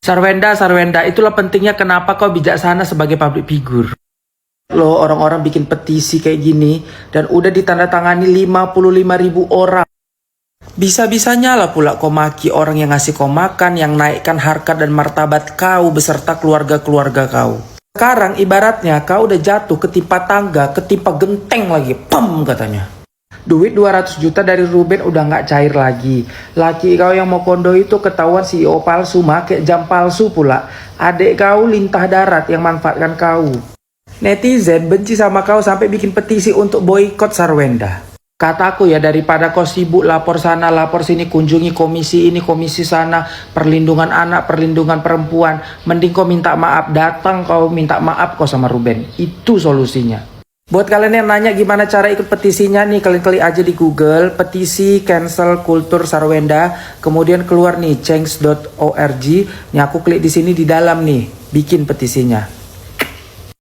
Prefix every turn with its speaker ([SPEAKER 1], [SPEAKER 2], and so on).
[SPEAKER 1] Sarwenda, Sarwenda, itulah pentingnya kenapa kau bijaksana sebagai public figure. Loh, orang-orang bikin petisi kayak gini dan udah ditandatangani 55.000 orang. Bisa-bisanya lah pula kau maki orang yang ngasih kau makan, yang naikkan harkat dan martabat kau beserta keluarga-keluarga kau. Sekarang ibaratnya kau udah jatuh ketimpa tangga, ketimpa genteng lagi, pam katanya. Duit 200 juta dari Ruben udah nggak cair lagi. Laki kau yang mau kondo itu ketahuan CEO palsu, make jam palsu pula. Adik kau lintah darat yang manfaatkan kau. Netizen benci sama kau sampai bikin petisi untuk boykot Sarwenda. Kataku ya, daripada kau sibuk lapor sana lapor sini, kunjungi komisi ini komisi sana, perlindungan anak, perlindungan perempuan, mending kau minta maaf, datang kau minta maaf kau sama Ruben. Itu solusinya. Buat kalian yang nanya gimana cara ikut petisinya nih, kalian klik aja di Google petisi cancel kultur Sarwenda, kemudian keluar nih change.org. Nih aku klik di sini di dalam nih, bikin petisinya.